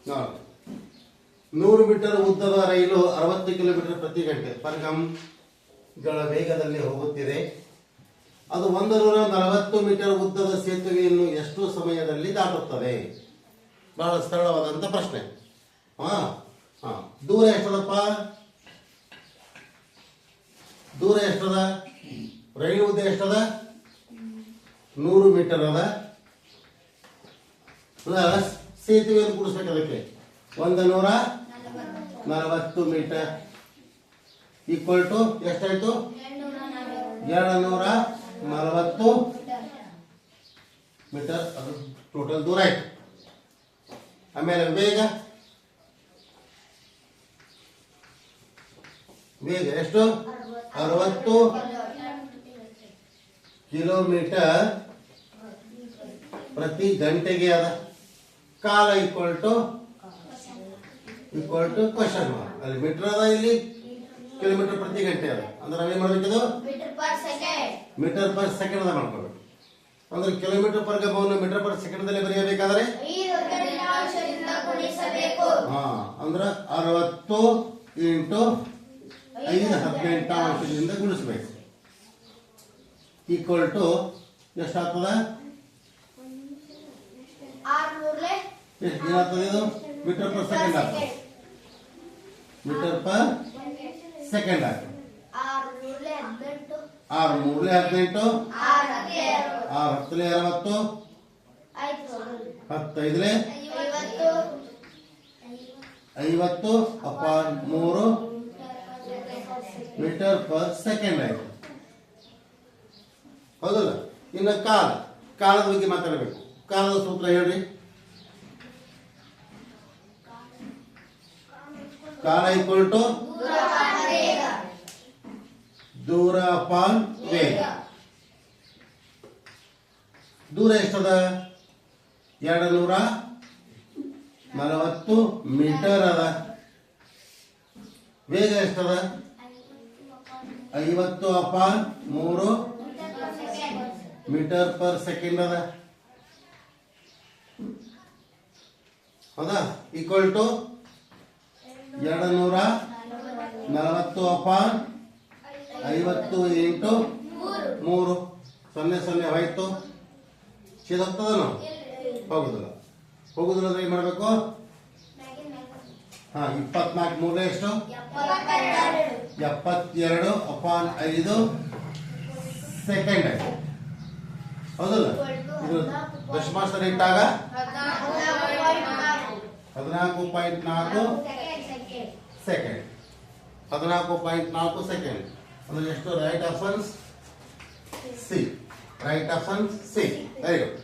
100 metre ಉದ್ದದ ರೈಲು 60 kilometre ಪ್ರತಿ ಗಂಟೆ ಗಳ ವೇಗದಲ್ಲಿ ಹೋಗುತ್ತಿದೆ. ಅದು 140 ಮೀಟರ್ ಉದ್ದದ ಸೇತುವೆಯನ್ನು ಎಷ್ಟು ಸಮಯದಲ್ಲಿ ದಾಟುತ್ತದೆ? ಬಹಳ ಸರಳವಾದಂತ ಪ್ರಶ್ನೆ. ದೂರ ಎಷ್ಟದಪ್ಪ? ದೂರ ಎಷ್ಟದ? ರೈಲು ಉದ್ದ ಎಷ್ಟದ? 100 ಮೀಟರ್ ಅದ. ಪ್ಲಸ್ ಸೇತುವೆಯನ್ನು ಕೂಡಿಸ್ಬೇಕು ಅದಕ್ಕೆ 140 ಮೀಟರ್ ಈಕ್ವಲ್ ಟು ಎಷ್ಟಾಯ್ತು? 240 ಮೀಟರ್. ಅದು ಟೋಟಲ್ ದೂರ ಆಯ್ತು. ಆಮೇಲೆ ವೇಗ ಎಷ್ಟು? 60 ಕಿಲೋಮೀಟರ್ ಪ್ರತಿ ಗಂಟೆಗೆ ಅದ. ಕಾಲ ಈಕ್ವಲ್ ಟು ಕ್ವಶನ್ ಮಾರ್ಕ್. ಅಲ್ಲಿ ಮೀಟರ್ ಅದ, ಇಲ್ಲಿ ಕಿಲೋಮೀಟರ್ ಪ್ರತಿ ಗಂಟೆ ಅದ. ಅಂದ್ರೆ ನಾವೇನ್ ಮಾಡ್ಬೇಕಿದು? ಮೀಟರ್ ಪರ್ ಸೆಕೆಂಡ್ ಅದ ಮಾಡ್ಕೋಬೇಕು. ಅಂದ್ರೆ ಕಿಲೋಮೀಟರ್ ಪರ್ ಗಮವನ್ನು ಮೀಟರ್ ಪರ್ ಸೆಕೆಂಡ್ ದಲ್ಲಿ ಬರೆಯಬೇಕಾದ್ರೆ ಅಂದ್ರೆ 60 ಇಂಟು 5 18 ಅಂಶದಿಂದ ಗುಣಿಸ್ಬೇಕು. Equal to ಎಷ್ಟಾಗ್ತದ? ಏನಾಗ್ತದೆ ಇದು? ಮೀಟರ್ ಪರ್ ಸೆಕೆಂಡ್ ಆಗ್ತದೆ. ಮೀಟರ್ ಪರ್ ಸೆಕೆಂಡ್ ಆಗ್ತದೆ. 6 3 18 6 10 60 10 5 50 ಅಪಾನ್ 3 ಮೀಟರ್ ಪರ್ ಸೆಕೆಂಡ್ ಆಯ್ತು. ಹೌದಲ್ಲ? ಇನ್ನು ಕಾಲದ ಬಗ್ಗೆ ಮಾತಾಡಬೇಕು. ಕಾಲದ ಸೂತ್ರ ಹೇಳ್ರಿ. ಕಾಲ ಈಕ್ವಲ್ ಟು ದೂರ ಅಪಾನ್ ವೇಗ. ದೂರ ಎಷ್ಟದ? 240 ಮೀಟರ್ ಅದ. ವೇಗ ಎಷ್ಟದ? 50 ಅಪಾನ್ 3 ಮೀಟರ್ ಪರ್ ಸೆಕೆಂಡ್ ಅದ. ಹೌದಾ? Equal to 240 upon 50 into 3. 0 0 ಹೋಯ್ತು. ಹೋಗ್ತದ ನಾವು? ಹೋಗುದಿಲ್ಲ ಅಂದ್ರೆ ಏನ್ ಮಾಡ್ಬೇಕು? 24 ಮೂಲ ಎಷ್ಟು? 72 ಅಪಾನ್ 5 ಸೆಕೆಂಡ್ ಆಯ್ತು. ಹೌದಲ್ಲ? ಇದು ದಶಮಾಂಶ ಇಟ್ಟಾಗ 14.4 ಸೆಕೆಂಡ್. 14.4 ಸೆಕೆಂಡ್ ಅಂದ್ರೆ ಎಷ್ಟು? Right option C. Very good.